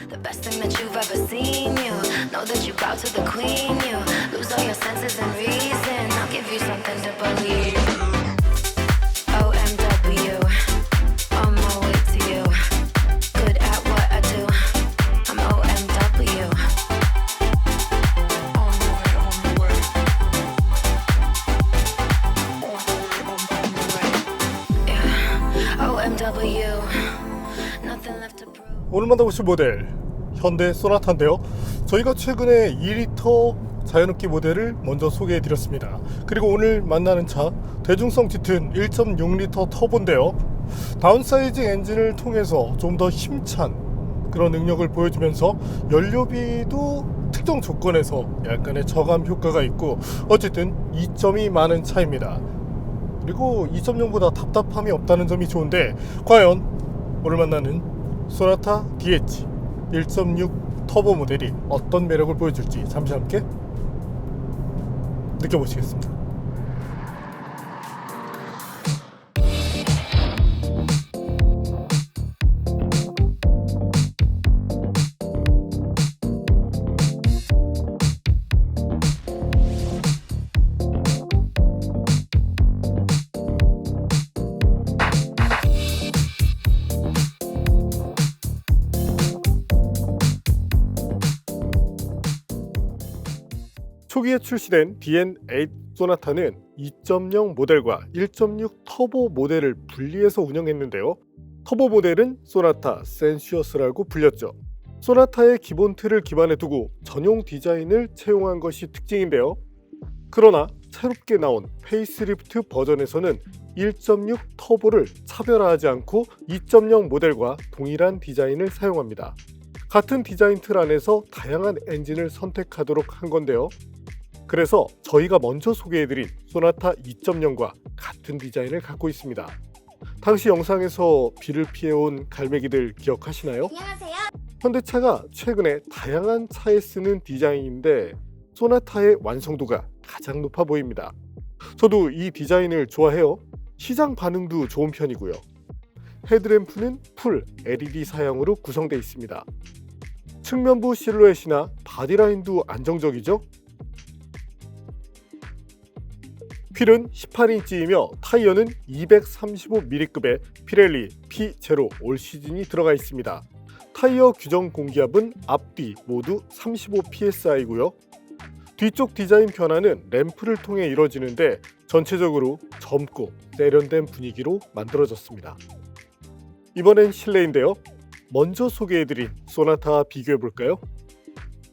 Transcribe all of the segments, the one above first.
The best thing that you've ever seen, you know that you bow to the queen, you lose all your senses and reason. I'll give you something to believe. OMW, on my way to you. Good at what I do. I'm OMW. On my way, on my way. Yeah, OMW. Nothing left to prove. 오늘 만나보실 모델 현대 소나타인데요. 저희가 최근에 2리터 자연흡기 모델을 먼저 소개해 드렸습니다. 그리고 오늘 만나는 차 대중성 짙은 1.6리터 터보인데요. 다운사이징 엔진을 통해서 좀 더 힘찬 그런 능력을 보여주면서 연료비도 특정 조건에서 약간의 저감 효과가 있고 어쨌든 이점이 많은 차입니다. 그리고 2.0보다 답답함이 없다는 점이 좋은데 과연 오늘 만나는 소나타 DH 1.6 터보 모델이 어떤 매력을 보여줄지 잠시 함께 느껴보시겠습니다. 초기에 출시된 DN8 소나타는 2.0 모델과 1.6 터보 모델을 분리해서 운영했는데요. 터보 모델은 소나타 센슈어스라고 불렸죠. 소나타의 기본 틀을 기반에 두고 전용 디자인을 채용한 것이 특징인데요. 그러나 새롭게 나온 페이스리프트 버전에서는 1.6 터보를 차별화하지 않고 2.0 모델과 동일한 디자인을 사용합니다. 같은 디자인 틀 안에서 다양한 엔진을 선택하도록 한 건데요. 그래서 저희가 먼저 소개해드린 소나타 2.0과 같은 디자인을 갖고 있습니다. 당시 영상에서 비를 피해온 갈매기들 기억하시나요? 안녕하세요. 현대차가 최근에 다양한 차에 쓰는 디자인인데 소나타의 완성도가 가장 높아 보입니다. 저도 이 디자인을 좋아해요. 시장 반응도 좋은 편이고요. 헤드램프는 풀 LED 사양으로 구성되어 있습니다. 측면부 실루엣이나 바디라인도 안정적이죠? 휠은 18인치이며 타이어는 235mm급의 피렐리 P0 올 시즌이 들어가 있습니다. 타이어 규정 공기압은 앞뒤 모두 35psi이고요. 뒤쪽 디자인 변화는 램프를 통해 이루어지는데 전체적으로 젊고 세련된 분위기로 만들어졌습니다. 이번엔 실내인데요. 먼저 소개해드린 소나타와 비교해볼까요?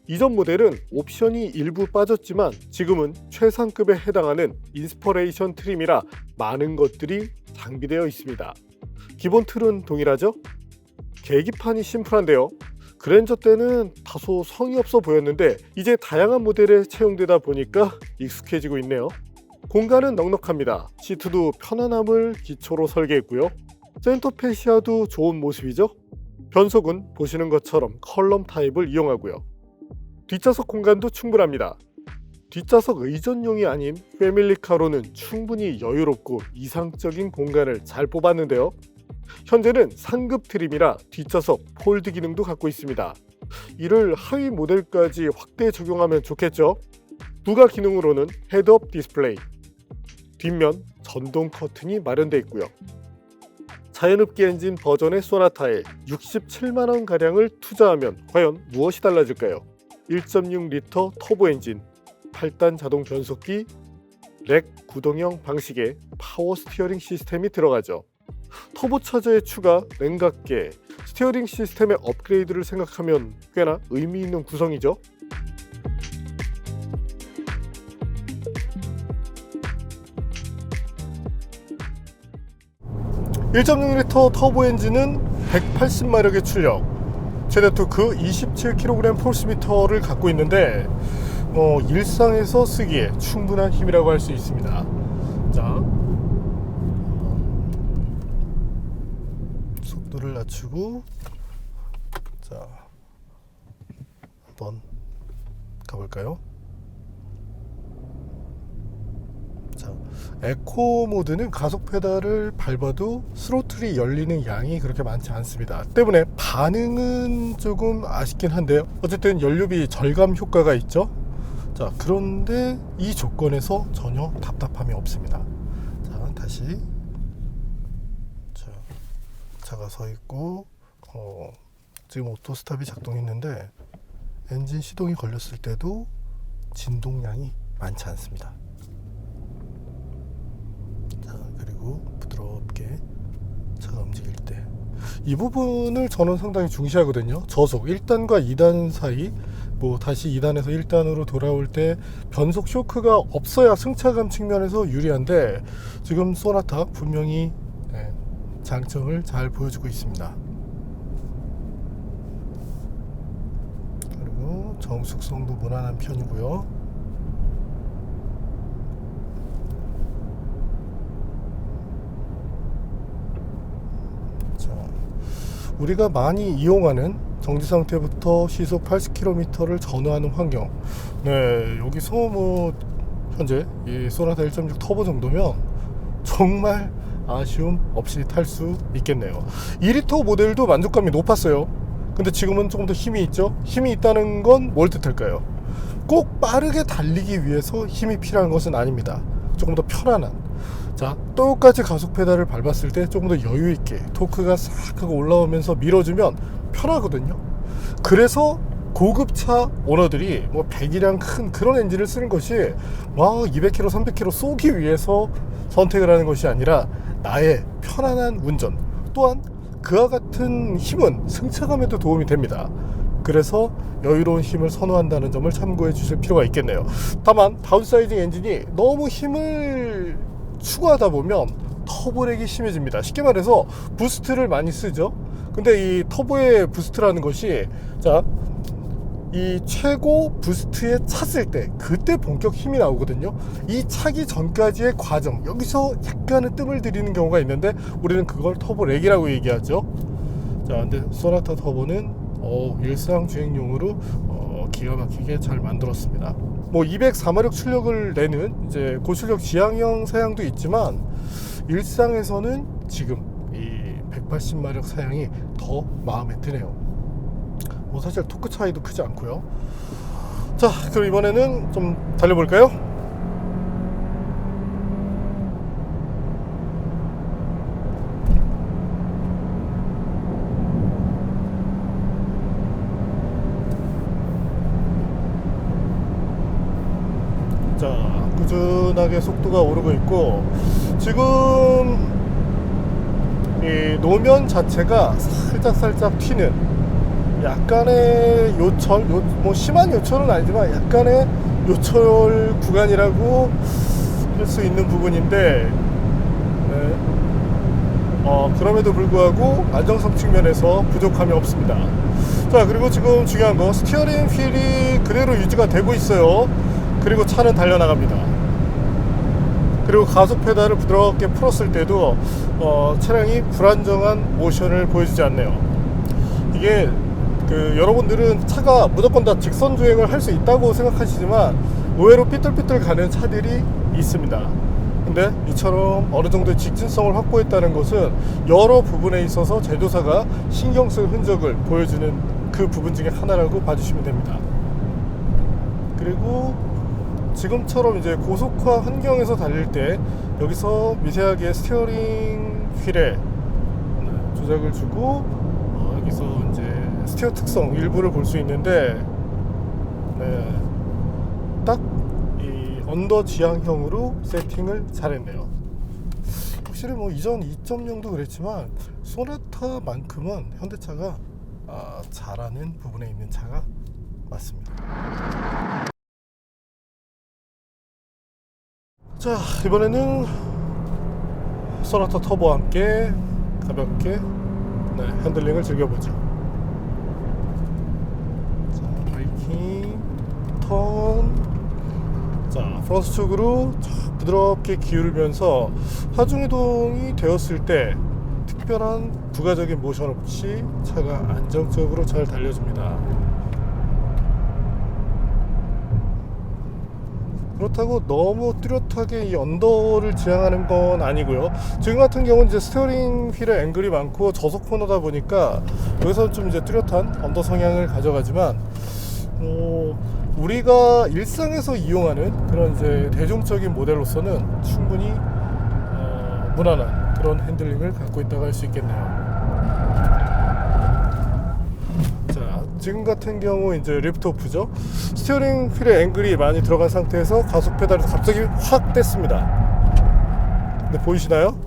이전 모델은 옵션이 일부 빠졌지만 지금은 최상급에 해당하는 인스퍼레이션 트림이라 많은 것들이 장비되어 있습니다. 기본 틀은 동일하죠? 계기판이 심플한데요. 그랜저 때는 다소 성의 없어 보였는데 이제 다양한 모델에 채용되다 보니까 익숙해지고 있네요. 공간은 넉넉합니다. 시트도 편안함을 기초로 설계했고요. 센터 페시아도 좋은 모습이죠? 변속은 보시는 것처럼 컬럼 타입을 이용하고요. 뒷좌석 공간도 충분합니다. 뒷좌석 의전용이 아닌 패밀리카로는 충분히 여유롭고 이상적인 공간을 잘 뽑았는데요. 현재는 상급 트림이라 뒷좌석 폴드 기능도 갖고 있습니다. 이를 하위 모델까지 확대 적용하면 좋겠죠? 부가 기능으로는 헤드업 디스플레이, 뒷면 전동 커튼이 마련되어 있고요. 자연흡기 엔진 버전의 소나타에 67만원 가량을 투자하면 과연 무엇이 달라질까요? 1.6리터 터보 엔진, 8단 자동 변속기, 렉 구동형 방식의 파워 스티어링 시스템이 들어가죠. 터보차저의 추가, 냉각계, 스티어링 시스템의 업그레이드를 생각하면 꽤나 의미 있는 구성이죠. (1.6리터) 터보 엔진은 180마력의 출력, 최대 토크 27kg 포스미터를 갖고 있는데 일상에서 쓰기에 충분한 힘이라고 할 수 있습니다. 자, 속도를 낮추고 자 한번 가볼까요? 자, 에코 모드는 가속 페달을 밟아도 스로틀이 열리는 양이 그렇게 많지 않습니다. 때문에 반응은 조금 아쉽긴 한데요. 어쨌든 연료비 절감 효과가 있죠. 자, 그런데 이 조건에서 전혀 답답함이 없습니다. 자, 다시. 자, 차가 서 있고, 지금 오토 스탑이 작동했는데 엔진 시동이 걸렸을 때도 진동량이 많지 않습니다. 자, 그리고 부드럽게 차가 움직일 때 이 부분을 저는 상당히 중시하거든요. 저속 1단과 2단 사이, 뭐 다시 2단에서 1단으로 돌아올 때 변속 쇼크가 없어야 승차감 측면에서 유리한데, 지금 소나타 분명히 장점을 잘 보여주고 있습니다. 그리고 정숙성도 무난한 편이고요. 자, 우리가 많이 이용하는 정지 상태부터 시속 80km를 전후하는 환경. 네, 여기서 뭐 현재 이 소나타 1.6 터보 정도면 정말 아쉬움 없이 탈 수 있겠네요. 2리터 모델도 만족감이 높았어요. 근데 지금은 조금 더 힘이 있죠. 힘이 있다는 건 뭘 뜻할까요? 꼭 빠르게 달리기 위해서 힘이 필요한 것은 아닙니다. 조금 더 편안한, 자, 똑같이 가속 페달을 밟았을 때 조금 더 여유 있게 토크가 싹 하고 올라오면서 밀어주면 편하거든요. 그래서 고급차 오너들이 뭐 100이랑 큰 그런 엔진을 쓰는 것이 막 200km, 300km 쏘기 위해서 선택을 하는 것이 아니라 나의 편안한 운전, 또한 그와 같은 힘은 승차감에도 도움이 됩니다. 그래서 여유로운 힘을 선호한다는 점을 참고해 주실 필요가 있겠네요. 다만 다운사이징 엔진이 너무 힘을 추구하다 보면 터보렉이 심해집니다. 쉽게 말해서 부스트를 많이 쓰죠. 근데 이 터보의 부스트라는 것이, 자, 이 최고 부스트에 찼을 때 그때 본격 힘이 나오거든요. 이 차기 전까지의 과정, 여기서 약간의 뜸을 들이는 경우가 있는데 우리는 그걸 터보렉이라고 얘기하죠. 자, 근데 소나타 터보는 일상 주행용으로 기가 막히게 잘 만들었습니다. 뭐 204마력 출력을 내는 이제 고출력 지향형 사양도 있지만 일상에서는 지금 이 180마력 사양이 더 마음에 드네요. 뭐 사실 토크 차이도 크지 않고요. 자, 그럼 이번에는 좀 달려볼까요? 자, 꾸준하게 속도가 오르고 있고, 지금 이 노면 자체가 살짝 튀는 약간의 요철, 뭐 심한 요철은 아니지만 약간의 요철 구간이라고 할 수 있는 부분인데, 네. 그럼에도 불구하고 안정성 측면에서 부족함이 없습니다. 자, 그리고 지금 중요한 거, 스티어링 휠이 그대로 유지가 되고 있어요. 그리고 차는 달려나갑니다. 그리고 가속 페달을 부드럽게 풀었을 때도 차량이 불안정한 모션을 보여주지 않네요. 이게 여러분들은 차가 무조건 다 직선 주행을 할 수 있다고 생각하시지만 의외로 삐뚤삐뚤 가는 차들이 있습니다. 근데 이처럼 어느 정도의 직진성을 확보했다는 것은 여러 부분에 있어서 제조사가 신경 쓸 흔적을 보여주는 그 부분 중에 하나라고 봐주시면 됩니다. 그리고 지금처럼 이제 고속화 환경에서 달릴 때 여기서 미세하게 스티어링 휠에 조작을 주고 여기서 이제 스티어 특성 일부를 볼 수 있는데, 네, 딱 이 언더 지향형으로 세팅을 잘했네요. 확실히 뭐 이전 2.0도 그랬지만 소나타만큼은 현대차가 잘하는 부분에 있는 차가 맞습니다. 자, 이번에는 소나타 터보와 함께 가볍게 핸들링을 즐겨보죠. 자, 브레이킹, 턴. 자, 프론트 쪽으로 부드럽게 기울면서 하중이동이 되었을 때 특별한 부가적인 모션 없이 차가 안정적으로 잘 달려줍니다. 그렇다고 너무 뚜렷하게 이 언더를 지향하는 건 아니고요. 지금 같은 경우는 이제 스티어링 휠에 앵글이 많고 저속 코너다 보니까 여기서 좀 이제 뚜렷한 언더 성향을 가져가지만 우리가 일상에서 이용하는 그런 이제 대중적인 모델로서는 충분히 무난한 그런 핸들링을 갖고 있다고 할 수 있겠네요. 자, 지금 같은 경우 이제 리프트오프죠. 스티어링 휠에 앵글이 많이 들어간 상태에서 가속 페달을 갑자기 확 뗐습니다. 근데 보이시나요?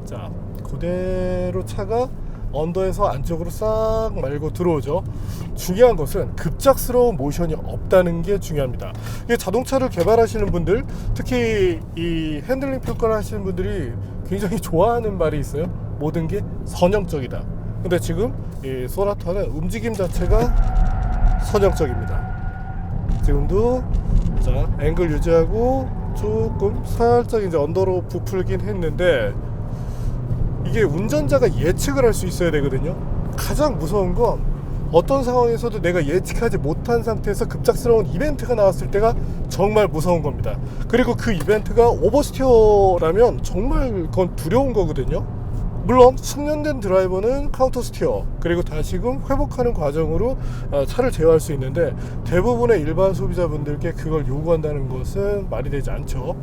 자, 그대로 차가 언더에서 안쪽으로 싹 말고 들어오죠. 중요한 것은 급작스러운 모션이 없다는 게 중요합니다. 이게 자동차를 개발하시는 분들, 특히 이 핸들링 평가를 하시는 분들이 굉장히 좋아하는 말이 있어요. 모든 게 선형적이다. 근데 지금 이 소나타는 움직임 자체가 선형적입니다. 지금도 자, 앵글 유지하고 조금 살짝 이제 언더로 부풀긴 했는데, 이게 운전자가 예측을 할 수 있어야 되거든요. 가장 무서운 건 어떤 상황에서도 내가 예측하지 못한 상태에서 급작스러운 이벤트가 나왔을 때가 정말 무서운 겁니다. 그리고 그 이벤트가 오버스티어라면 정말 그건 두려운 거거든요. 물론 숙련된 드라이버는 카운터 스티어 그리고 다시금 회복하는 과정으로 차를 제어할 수 있는데, 대부분의 일반 소비자분들께 그걸 요구한다는 것은 말이 되지 않죠.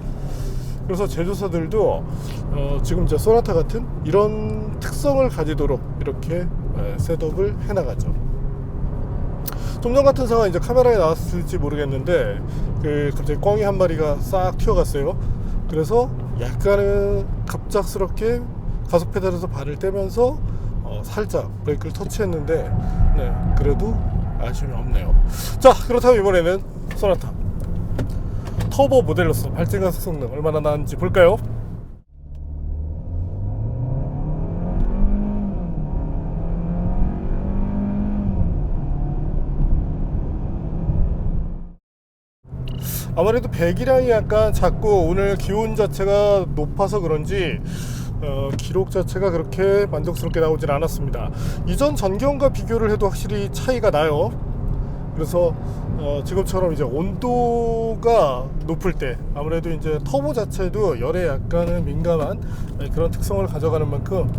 그래서 제조사들도 지금 이제 소나타 같은 이런 특성을 가지도록 이렇게 셋업을 해나가죠. 좀 전 같은 상황 이제 카메라에 나왔을지 모르겠는데 갑자기 꿩이 한 마리가 싹 튀어갔어요. 그래서 약간은 갑작스럽게 가속 페달에서 발을 떼면서 살짝 브레이크를 터치했는데, 네, 그래도 아쉬움이 없네요. 자, 그렇다면 이번에는 소나타 터보 모델로서 발전 가속 성능 얼마나 나은지 볼까요? 아무래도 배기량이 약간 작고 오늘 기온 자체가 높아서 그런지 기록 자체가 그렇게 만족스럽게 나오진 않았습니다. 이전 전경과 비교를 해도 확실히 차이가 나요. 그래서 지금처럼 이제 온도가 높을 때 아무래도 이제 터보 자체도 열에 약간은 민감한 그런 특성을 가져가는 만큼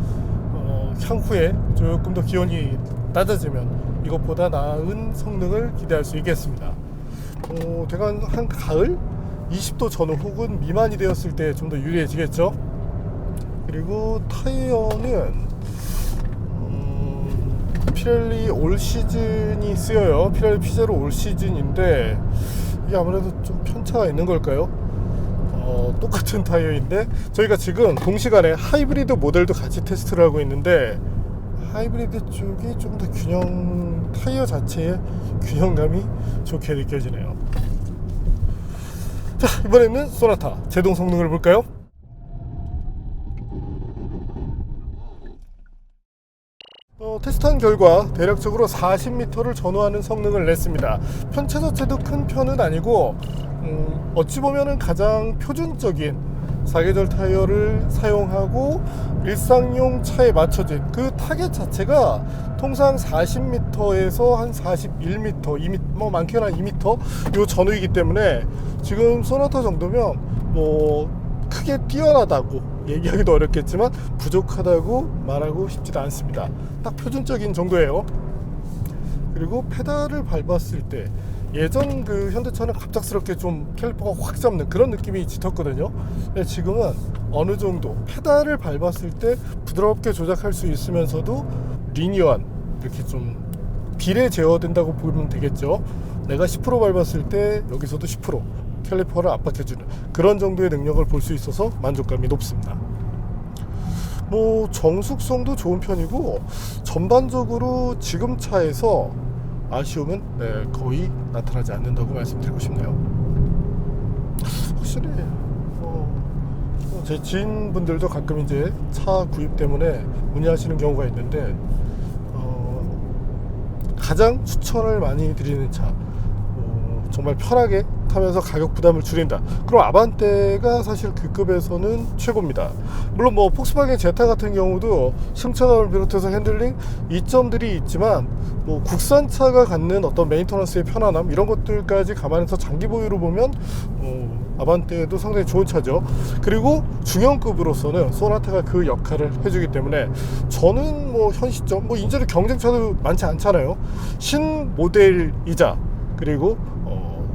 향후에 조금 더 기온이 낮아지면 이것보다 나은 성능을 기대할 수 있겠습니다. 대강 한 가을 20도 전후 혹은 미만이 되었을 때 좀 더 유리해지겠죠. 그리고 타이어는 피렐리 올 시즌이 쓰여요. 피렐리 P0 올 시즌인데 이게 아무래도 좀 편차가 있는 걸까요? 똑같은 타이어인데 저희가 지금 동시간에 하이브리드 모델도 같이 테스트를 하고 있는데, 하이브리드 쪽이 좀 더 타이어 자체의 균형감이 좋게 느껴지네요. 자, 이번에는 소나타 제동 성능을 볼까요? 테스트한 결과 대략적으로 40m를 전후하는 성능을 냈습니다. 편차 자체도 큰 편은 아니고 어찌 보면은 가장 표준적인 사계절 타이어를 사용하고 일상용 차에 맞춰진 그 타겟 자체가 통상 40m에서 한 41m, 2m, 뭐 많게는 한 2m 요 전후이기 때문에 지금 소나타 정도면 뭐 크게 뛰어나다고 얘기하기도 어렵겠지만 부족하다고 말하고 싶지도 않습니다. 딱 표준적인 정도예요. 그리고 페달을 밟았을 때 예전 그 현대차는 갑작스럽게 좀 캘리퍼가 확 잡는 그런 느낌이 짙었거든요. 근데 지금은 어느 정도 페달을 밟았을 때 부드럽게 조작할 수 있으면서도 리니어한, 이렇게 좀 비례 제어된다고 보면 되겠죠. 내가 10% 밟았을 때 여기서도 10% 캘리퍼를 압박해주는 그런 정도의 능력을 볼 수 있어서 만족감이 높습니다. 뭐 정숙성도 좋은 편이고 전반적으로 지금 차에서 아쉬움은 거의 나타나지 않는다고 말씀드리고 싶네요. 확실히 제 지인분들도 가끔 이제 차 구입 때문에 문의하시는 경우가 있는데 가장 추천을 많이 드리는 차, 정말 편하게 하면서 가격 부담을 줄인다. 그럼 아반떼가 사실 그 급에서는 최고입니다. 물론 뭐 폭스바겐 제타 같은 경우도 승차감을 비롯해서 핸들링 이점들이 있지만 뭐 국산차가 갖는 어떤 메인터넌스의 편안함 이런 것들까지 감안해서 장기 보유로 보면 아반떼도 상당히 좋은 차죠. 그리고 중형급으로서는 소나타가 그 역할을 해주기 때문에 저는 뭐 현 시점 뭐 이제는 경쟁차도 많지 않잖아요. 신 모델이자 그리고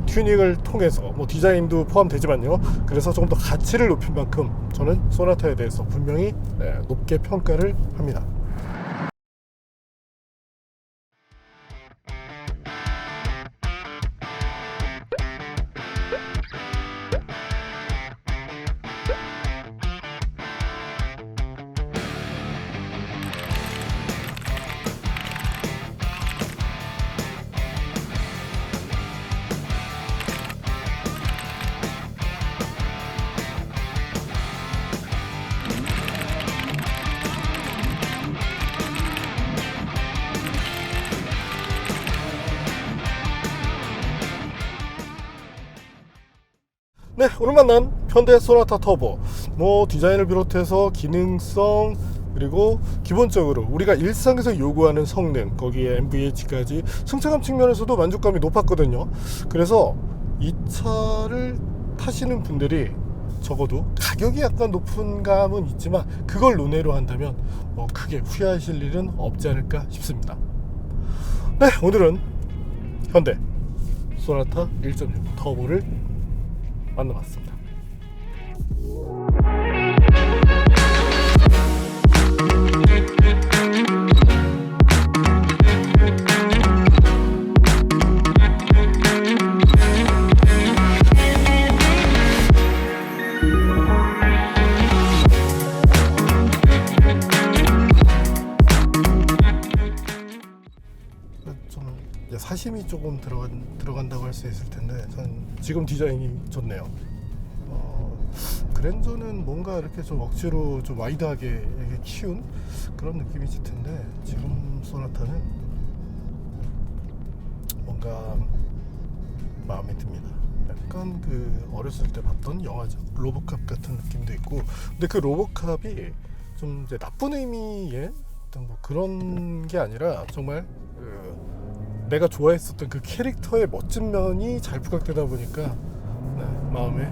튜닝을 통해서 뭐 디자인도 포함되지만요. 그래서 조금 더 가치를 높인 만큼 저는 소나타에 대해서 분명히 높게 평가를 합니다. 네, 오늘 만난 현대 소나타 터보 뭐 디자인을 비롯해서 기능성 그리고 기본적으로 우리가 일상에서 요구하는 성능 거기에 MVH까지 승차감 측면에서도 만족감이 높았거든요. 그래서 이 차를 타시는 분들이 적어도 가격이 약간 높은 감은 있지만 그걸 논외로 한다면 크게 후회하실 일은 없지 않을까 싶습니다. 네, 오늘은 현대 소나타 1.6 터보를 만나봤습니다. 좀 사심이 조금 들어간다고 할 수 있을 텐데 전 지금 디자인이 좋네요. 그랜저는 뭔가 이렇게 좀 억지로 좀 와이드하게 이렇게 키운 그런 느낌이 질 텐데 지금 소나타는 뭔가 마음에 듭니다. 약간 그 어렸을 때 봤던 영화죠. 로보캅 같은 느낌도 있고 근데 그 로보캅이 좀 이제 나쁜 의미의 어떤 뭐 그런 게 아니라 정말 내가 좋아했었던 그 캐릭터의 멋진 면이 잘 부각되다 보니까 마음에